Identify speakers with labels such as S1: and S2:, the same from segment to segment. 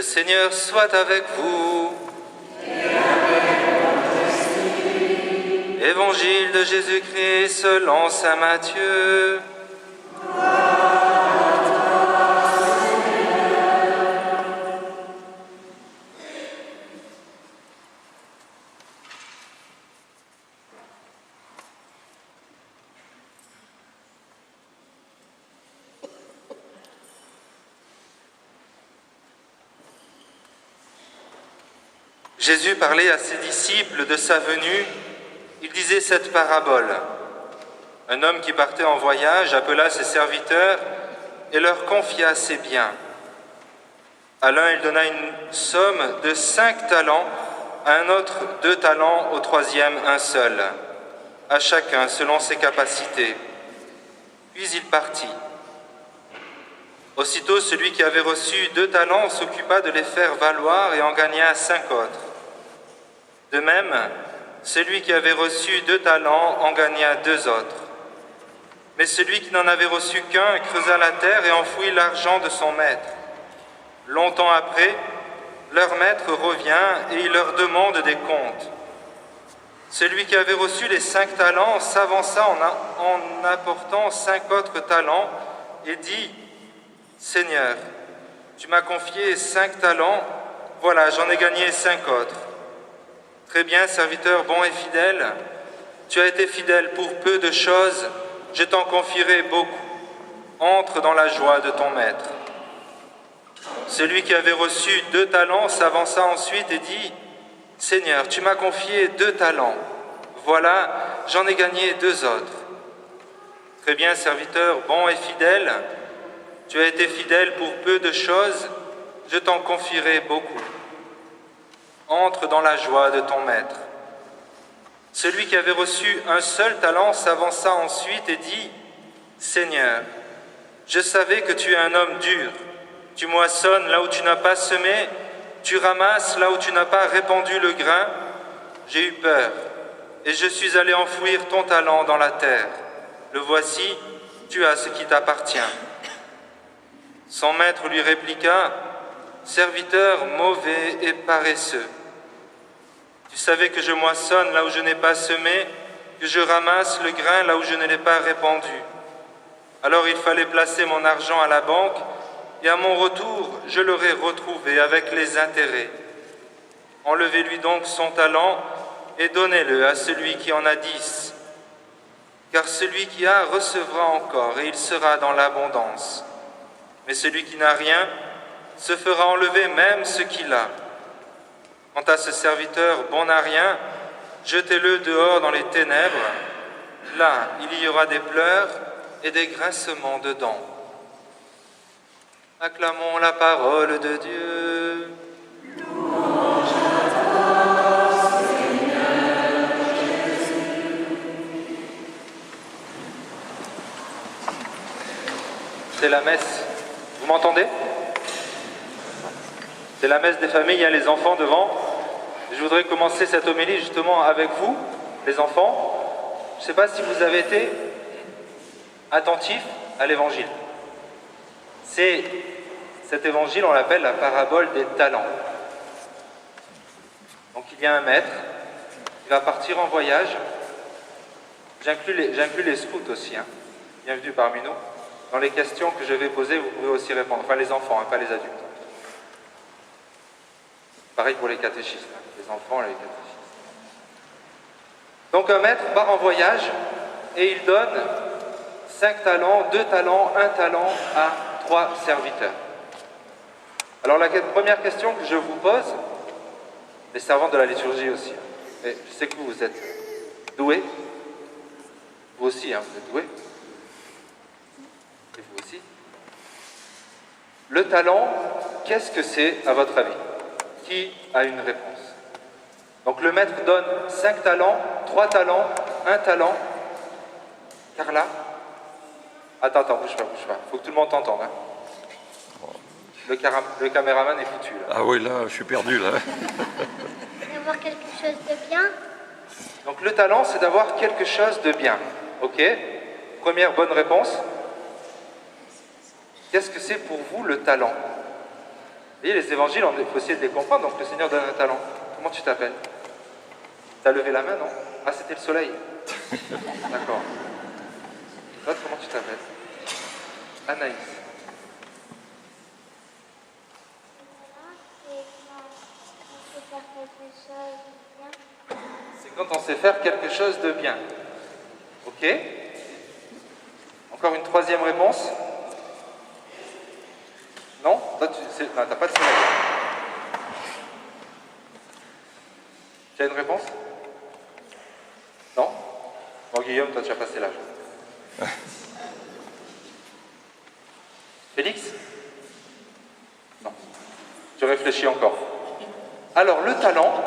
S1: Seigneur soit avec vous. Évangile de Jésus-Christ selon saint Matthieu. Jésus parlait à ses disciples de sa venue. Il disait cette parabole. Un homme qui partait en voyage appela ses serviteurs et leur confia ses biens. À l'un, il donna une somme de 5 talents, à un autre 2 talents, au troisième 1 seul, à chacun selon ses capacités. Puis il partit. Aussitôt, celui qui avait reçu 2 talents s'occupa de les faire valoir et en gagna 5 autres. De même, celui qui avait reçu 2 talents en gagna 2 autres. Mais celui qui n'en avait reçu qu'un creusa la terre et enfouit l'argent de son maître. Longtemps après, leur maître revient et il leur demande des comptes. Celui qui avait reçu les 5 talents s'avança en apportant 5 autres talents et dit « Seigneur, tu m'as confié 5 talents, voilà, j'en ai gagné 5 autres. Très bien, serviteur bon et fidèle, tu as été fidèle pour peu de choses, je t'en confierai beaucoup. Entre dans la joie de ton maître. » Celui qui avait reçu 2 talents s'avança ensuite et dit « Seigneur, tu m'as confié 2 talents, voilà, j'en ai gagné 2 autres. » Très bien, serviteur bon et fidèle, tu as été fidèle pour peu de choses, je t'en confierai beaucoup. Entre dans la joie de ton maître. Celui qui avait reçu un seul talent s'avança ensuite et dit « Seigneur, je savais que tu es un homme dur. Tu moissonnes là où tu n'as pas semé, tu ramasses là où tu n'as pas répandu le grain. J'ai eu peur et je suis allé enfouir ton talent dans la terre. Le voici, tu as ce qui t'appartient. » Son maître lui répliqua « Serviteur mauvais et paresseux. Tu savais que je moissonne là où je n'ai pas semé, que je ramasse le grain là où je ne l'ai pas répandu. Alors il fallait placer mon argent à la banque, et à mon retour, je l'aurai retrouvé avec les intérêts. Enlevez-lui donc son talent et donnez-le à celui qui en a 10. Car celui qui a recevra encore, et il sera dans l'abondance. Mais celui qui n'a rien se fera enlever même ce qu'il a. Quant à ce serviteur bon à rien, jetez-le dehors dans les ténèbres. Là, il y aura des pleurs et des grincements de dents. Acclamons la parole de Dieu.
S2: Louange à toi, Seigneur Jésus.
S1: C'est la messe. Vous m'entendez? C'est la messe des familles, il y a les enfants devant. Je voudrais commencer cette homélie justement avec vous, les enfants. Je ne sais pas si vous avez été attentifs à l'évangile. Cet évangile, on l'appelle la parabole des talents. Donc il y a un maître, il va partir en voyage. J'inclus les scouts aussi, bienvenue parmi nous. Dans les questions que je vais poser, vous pouvez aussi répondre. Enfin les enfants, pas les adultes. Pareil pour les catéchistes, les enfants et les catéchistes. Donc un maître part en voyage et il donne 5 talents, 2 talents, 1 talent à 3 serviteurs. Alors la première question que je vous pose, les servantes de la liturgie aussi, et je sais que vous êtes doués, vous aussi vous êtes doués, et vous aussi. Le talent, qu'est-ce que c'est à votre avis? Qui a une réponse? Donc le maître donne 5 talents, 3 talents, 1 talent. Carla? Attends, bouge pas. Faut que tout le monde t'entende. Le caméraman est foutu là.
S3: Ah oui, là, je suis perdu là.
S2: D'avoir quelque chose de bien.
S1: Donc le talent, c'est d'avoir quelque chose de bien. Ok? Première bonne réponse. Qu'est-ce que c'est pour vous le talent? voyez, les évangiles, il faut essayer de les comprendre. Donc le Seigneur donne un talent. Comment tu t'appelles? T'as levé la main, non? Ah, c'était le soleil. D'accord. Toi, comment tu t'appelles? Anaïs. C'est quand on sait faire quelque chose de bien. Ok? Encore une troisième réponse? Non? Toi, t'as pas de soleil. Tu as une réponse? Non? Bon, Guillaume, toi, tu as passé l'âge. Félix? Non. Tu réfléchis encore. Alors, le talent,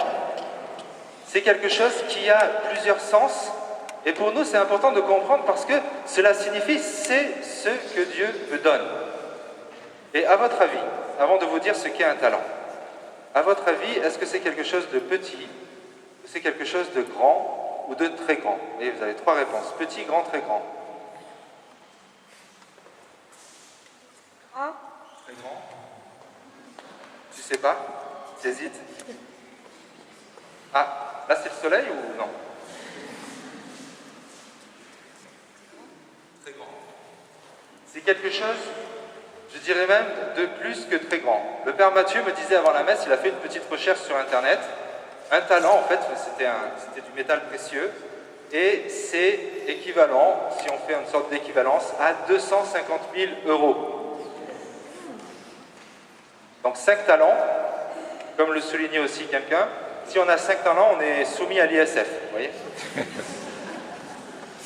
S1: c'est quelque chose qui a plusieurs sens. Et pour nous, c'est important de comprendre parce que cela signifie c'est ce que Dieu me donne. Et à votre avis, avant de vous dire ce qu'est un talent, à votre avis, est-ce que c'est quelque chose de petit, ou c'est quelque chose de grand ou de très grand? Et vous avez trois réponses, petit, grand, très grand.
S2: Grand.
S1: Très grand. Tu sais pas? T'hésites? Ah, là c'est le soleil ou non? Très grand. C'est quelque chose, je dirais même, de plus que très grand. Le Père Mathieu me disait avant la messe, il a fait une petite recherche sur Internet. Un talent, en fait, c'était du métal précieux. Et c'est équivalent, si on fait une sorte d'équivalence, à 250 000 euros. Donc 5 talents, comme le soulignait aussi quelqu'un, si on a 5 talents, on est soumis à l'ISF, vous voyez?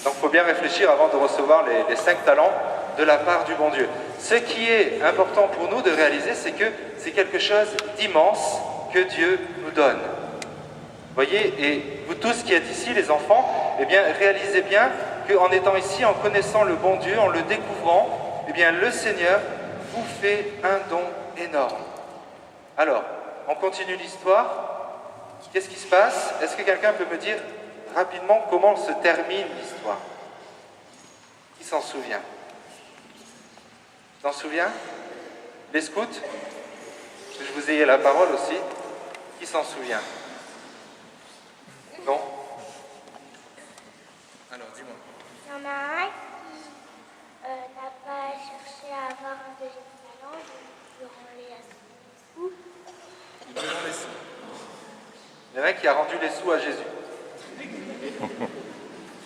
S1: Donc il faut bien réfléchir avant de recevoir les 5 talents de la part du bon Dieu. Ce qui est important pour nous de réaliser, c'est que c'est quelque chose d'immense que Dieu nous donne. Vous voyez, et vous tous qui êtes ici, les enfants, eh bien, réalisez bien qu'en étant ici, en connaissant le bon Dieu, en le découvrant, eh bien, le Seigneur vous fait un don énorme. Alors, on continue l'histoire. Qu'est-ce qui se passe? Est-ce que quelqu'un peut me dire rapidement comment se termine l'histoire? Qui s'en souvient? T'en souviens? Les scouts? Que je vous ayez la parole aussi. Qui s'en souvient? Non? Alors, dis-moi.
S2: Il y en a un qui n'a pas cherché à avoir un deuxième talent, donc il rend les sous.
S1: Il y en a un qui a rendu les sous à Jésus.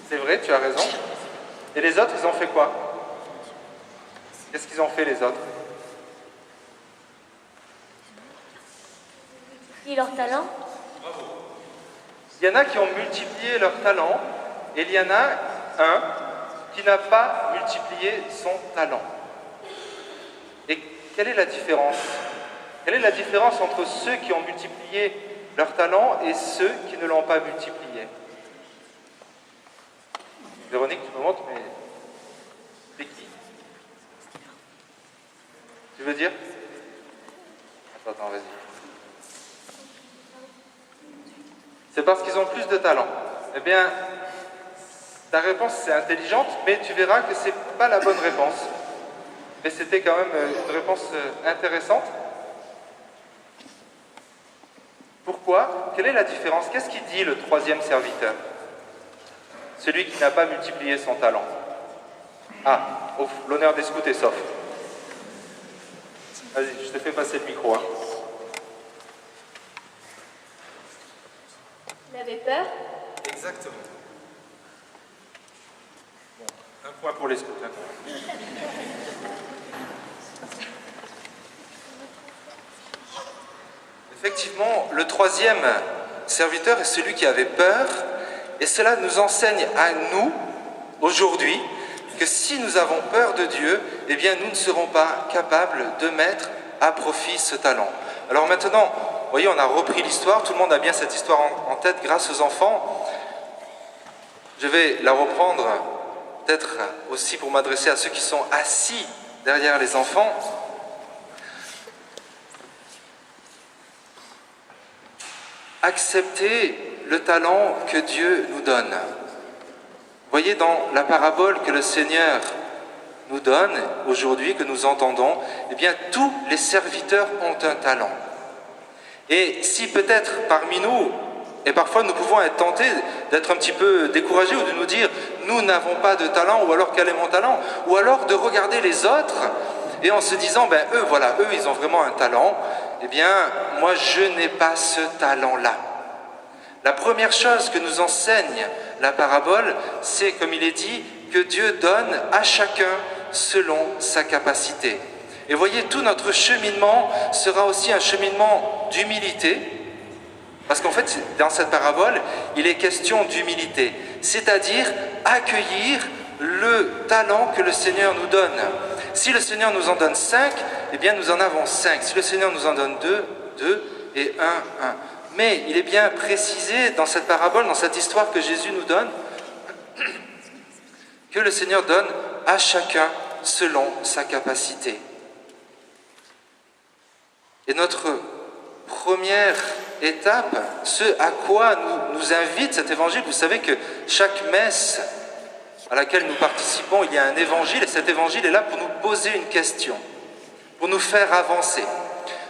S1: C'est vrai, tu as raison. Et les autres, ils ont fait quoi? Qu'est-ce qu'ils ont fait, les autres?
S2: Ils leur talent.
S1: Il y en a qui ont multiplié leurs talents, et il y en a un qui n'a pas multiplié son talent. Et quelle est la différence? Quelle est la différence entre ceux qui ont multiplié leur talent et ceux qui ne l'ont pas multiplié? Véronique, tu me montres, mais c'est qui? Tu veux dire? Attends, vas-y. C'est parce qu'ils ont plus de talent. Eh bien, ta réponse c'est intelligente, mais tu verras que c'est pas la bonne réponse. Mais c'était quand même une réponse intéressante. Pourquoi? Quelle est la différence? Qu'est-ce qu'il dit le troisième serviteur? Celui qui n'a pas multiplié son talent. Ah, l'honneur des scouts est sauf. Vas-y, je te fais passer le micro. Hein.
S2: Il avait peur.
S1: Exactement. Bon, un point pour les scouts. Hein. Effectivement, le troisième serviteur est celui qui avait peur, et cela nous enseigne à nous, aujourd'hui, que si nous avons peur de Dieu, eh bien nous ne serons pas capables de mettre à profit ce talent. Alors maintenant, vous voyez, on a repris l'histoire, tout le monde a bien cette histoire en tête grâce aux enfants. Je vais la reprendre, peut-être aussi pour m'adresser à ceux qui sont assis derrière les enfants. Accepter le talent que Dieu nous donne. Vous voyez dans la parabole que le Seigneur nous donne aujourd'hui, que nous entendons, eh bien tous les serviteurs ont un talent. Et si peut-être parmi nous, et parfois nous pouvons être tentés d'être un petit peu découragés ou de nous dire nous n'avons pas de talent, ou alors quel est mon talent, ou alors de regarder les autres et en se disant eux voilà, eux ils ont vraiment un talent, eh bien moi je n'ai pas ce talent-là. La première chose que nous enseigne la parabole, c'est comme il est dit, que Dieu donne à chacun selon sa capacité. Et voyez, tout notre cheminement sera aussi un cheminement d'humilité, parce qu'en fait, dans cette parabole, il est question d'humilité, c'est-à-dire accueillir le talent que le Seigneur nous donne. Si le Seigneur nous en donne 5, eh bien nous en avons 5. Si le Seigneur nous en donne 2, 2 et 1. Mais il est bien précisé dans cette parabole, dans cette histoire que Jésus nous donne, que le Seigneur donne à chacun selon sa capacité. Et notre première étape, ce à quoi nous invite cet évangile, vous savez que chaque messe à laquelle nous participons, il y a un évangile, et cet évangile est là pour nous poser une question, pour nous faire avancer.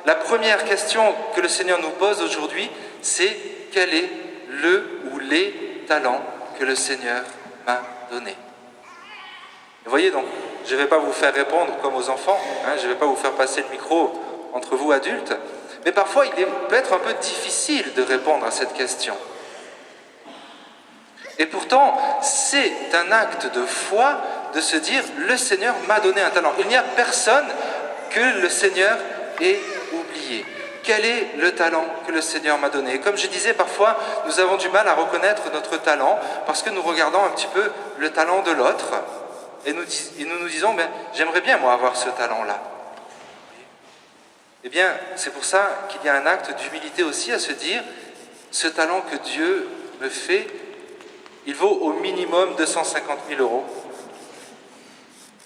S1: La première question que le Seigneur nous pose aujourd'hui, c'est quel est le ou les talents que le Seigneur m'a donnés. Vous voyez donc, je ne vais pas vous faire répondre comme aux enfants, je ne vais pas vous faire passer le micro entre vous adultes, mais parfois il peut être un peu difficile de répondre à cette question. Et pourtant, c'est un acte de foi de se dire « le Seigneur m'a donné un talent ». Il n'y a personne que le Seigneur ait oublié. Quel est le talent que le Seigneur m'a donné? Et comme je disais, parfois, nous avons du mal à reconnaître notre talent parce que nous regardons un petit peu le talent de l'autre et nous nous disons « j'aimerais bien moi avoir ce talent-là ». Eh bien, c'est pour ça qu'il y a un acte d'humilité aussi à se dire « ce talent que Dieu me fait, il vaut au minimum 250 000 €.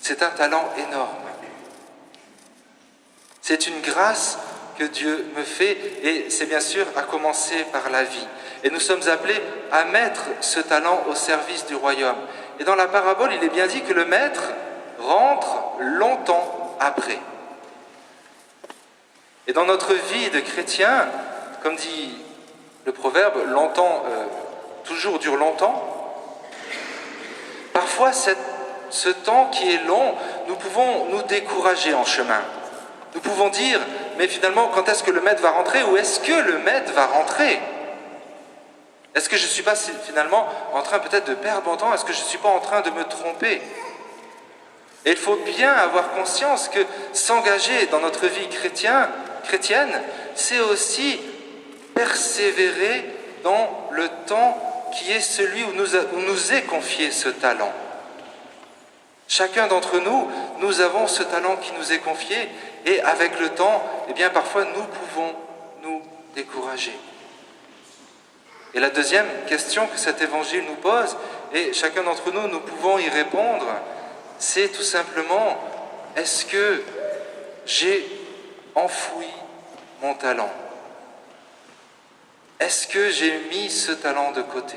S1: C'est un talent énorme. C'est une grâce que Dieu me fait, et c'est bien sûr à commencer par la vie. Et nous sommes appelés à mettre ce talent au service du royaume. Et dans la parabole, il est bien dit que le maître rentre longtemps après. Et dans notre vie de chrétien, comme dit le proverbe, longtemps, toujours dure longtemps. Parfois, ce temps qui est long, nous pouvons nous décourager en chemin. Nous pouvons dire, mais finalement, quand est-ce que le maître va rentrer, ou est-ce que le maître va rentrer? Est-ce que je ne suis pas finalement en train peut-être de perdre mon temps? Est-ce que je ne suis pas en train de me tromper? Et il faut bien avoir conscience que s'engager dans notre vie chrétienne, c'est aussi persévérer dans le temps qui est celui où nous est confié ce talent. Chacun d'entre nous, nous avons ce talent qui nous est confié, et avec le temps, eh bien parfois nous pouvons nous décourager. Et la deuxième question que cet évangile nous pose, et chacun d'entre nous, nous pouvons y répondre, c'est tout simplement, est-ce que j'ai enfoui mon talent? Est-ce que j'ai mis ce talent de côté?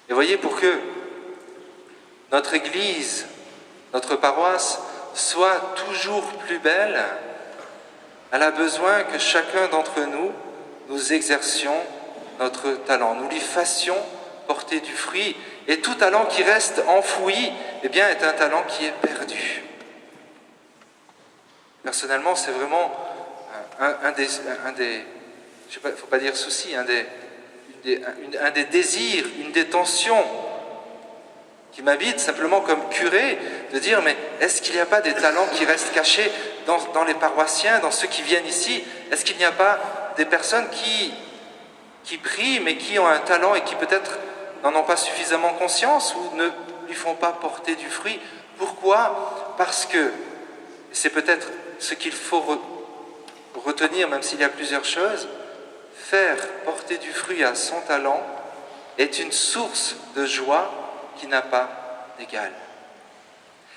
S1: Et voyez, pour que notre Église, notre paroisse, soit toujours plus belle, elle a besoin que chacun d'entre nous, nous exercions notre talent, nous lui fassions porter du fruit. Et tout talent qui reste enfoui, eh bien, est un talent qui est perdu. Personnellement, c'est vraiment un des je sais pas, il ne faut pas dire souci, un des désirs, une des tensions qui m'habite simplement comme curé, de dire, mais est-ce qu'il n'y a pas des talents qui restent cachés dans les paroissiens, dans ceux qui viennent ici? Est-ce qu'il n'y a pas des personnes qui prient, mais qui ont un talent et qui peut-être n'en ont pas suffisamment conscience ou ne lui font pas porter du fruit? Pourquoi? Parce que, c'est peut-être ce qu'il faut retenir, même s'il y a plusieurs choses, faire porter du fruit à son talent est une source de joie qui n'a pas d'égal.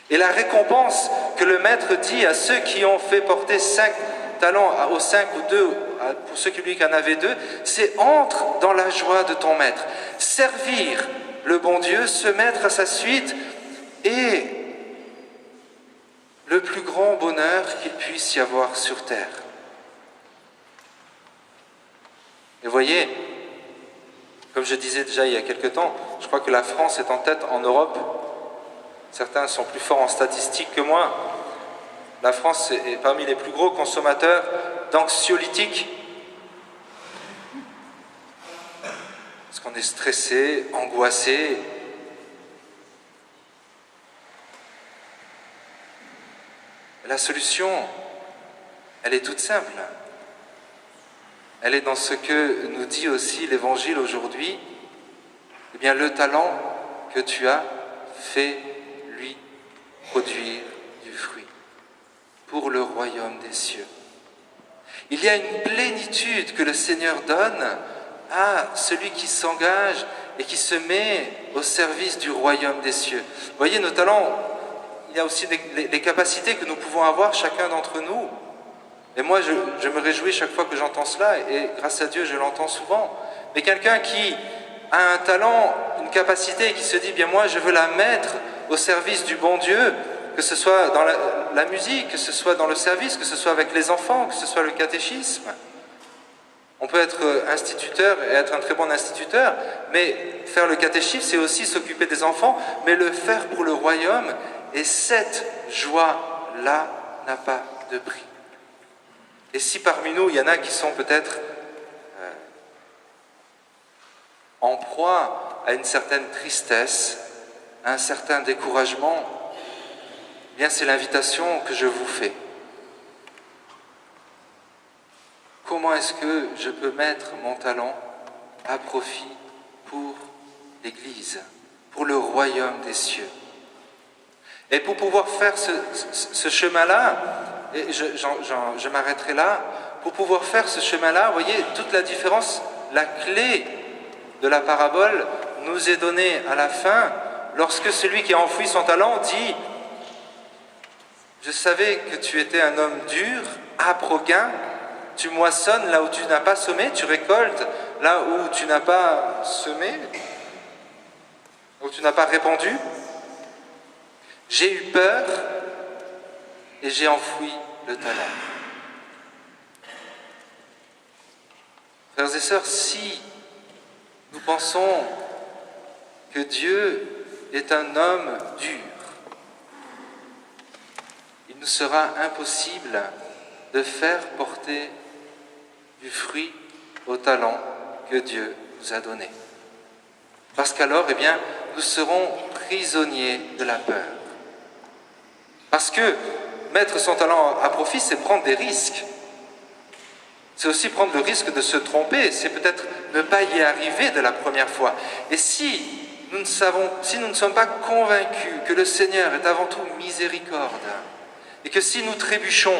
S1: Et la récompense que le maître dit à ceux qui ont fait porter 5 talents aux 5 ou 2, pour ceux qui lui en avaient 2, c'est entre dans la joie de ton maître. Servir le bon Dieu, se mettre à sa suite et le plus grand bonheur qu'il puisse y avoir sur terre. Et voyez, comme je disais déjà il y a quelque temps, je crois que la France est en tête en Europe. Certains sont plus forts en statistiques que moi. La France est parmi les plus gros consommateurs d'anxiolytiques. Parce qu'on est stressé, angoissé. La solution, elle est toute simple. Elle est dans ce que nous dit aussi l'Évangile aujourd'hui. Eh bien, le talent que tu as, fais-lui produire du fruit pour le royaume des cieux. Il y a une plénitude que le Seigneur donne à celui qui s'engage et qui se met au service du royaume des cieux. Vous voyez, nos talents, il y a aussi les capacités que nous pouvons avoir chacun d'entre nous. Et moi, je me réjouis chaque fois que j'entends cela, et grâce à Dieu, je l'entends souvent. Mais quelqu'un qui a un talent, une capacité, et qui se dit, bien moi, je veux la mettre au service du bon Dieu, que ce soit dans la musique, que ce soit dans le service, que ce soit avec les enfants, que ce soit le catéchisme. On peut être instituteur et être un très bon instituteur, mais faire le catéchisme, c'est aussi s'occuper des enfants, mais le faire pour le royaume, et cette joie-là n'a pas de prix. Et si parmi nous, il y en a qui sont peut-être en proie à une certaine tristesse, à un certain découragement, eh bien c'est l'invitation que je vous fais. Comment est-ce que je peux mettre mon talent à profit pour l'Église, pour le royaume des cieux? Et pour pouvoir faire ce chemin-là, et je m'arrêterai là, pour pouvoir faire ce chemin-là, vous voyez, toute la différence, la clé de la parabole nous est donnée à la fin, lorsque celui qui a enfoui son talent dit « Je savais que tu étais un homme dur, âpre au gain, tu moissonnes là où tu n'as pas semé, tu récoltes là où tu n'as pas semé, où tu n'as pas répandu. J'ai eu peur et j'ai enfoui le talent. » Frères et sœurs, si nous pensons que Dieu est un homme dur, il nous sera impossible de faire porter du fruit au talent que Dieu nous a donné. Parce qu'alors, eh bien, nous serons prisonniers de la peur. Parce que mettre son talent à profit, c'est prendre des risques. C'est aussi prendre le risque de se tromper, c'est peut-être ne pas y arriver de la première fois. Et si nous ne sommes pas convaincus que le Seigneur est avant tout miséricorde, et que si nous trébuchons,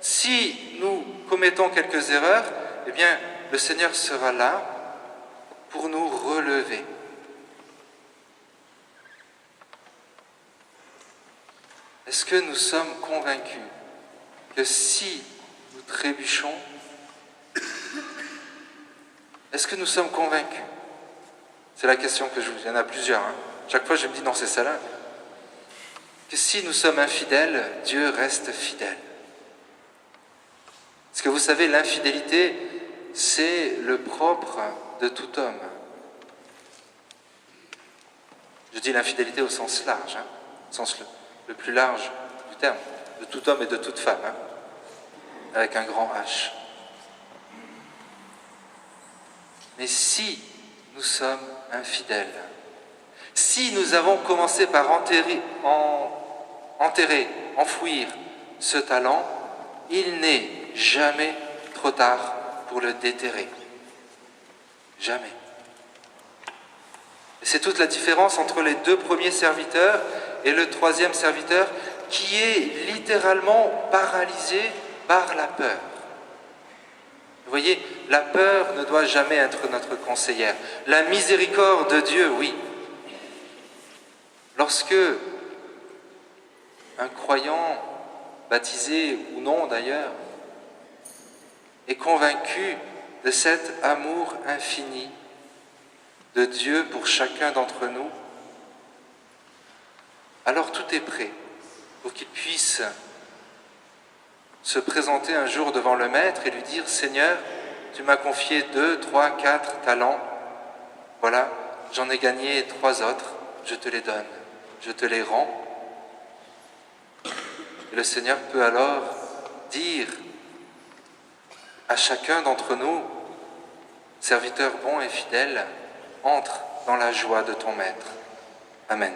S1: si nous commettons quelques erreurs, eh bien, le Seigneur sera là pour nous relever. Est-ce que nous sommes convaincus que si nous trébuchons, est-ce que nous sommes convaincus? C'est la question que il y en a plusieurs. Chaque fois, je me dis, non, c'est celle-là. Que si nous sommes infidèles, Dieu reste fidèle. Parce que vous savez, l'infidélité, c'est le propre de tout homme. Je dis l'infidélité au sens large, au sens le plus large du terme, de tout homme et de toute femme, avec un grand H. Mais si nous sommes infidèles, si nous avons commencé par enfouir ce talent, il n'est jamais trop tard pour le déterrer. Jamais. Et c'est toute la différence entre les deux premiers serviteurs et le troisième serviteur qui est littéralement paralysé par la peur. Vous voyez, la peur ne doit jamais être notre conseillère. La miséricorde de Dieu, oui. Lorsque un croyant, baptisé ou non d'ailleurs, est convaincu de cet amour infini de Dieu pour chacun d'entre nous, alors tout est prêt pour qu'il puisse se présenter un jour devant le Maître et lui dire « Seigneur, tu m'as confié 2, 3, 4 talents. Voilà, j'en ai gagné 3 autres, je te les donne, je te les rends. » Et le Seigneur peut alors dire à chacun d'entre nous, serviteur bon et fidèle, entre dans la joie de ton Maître. Amen.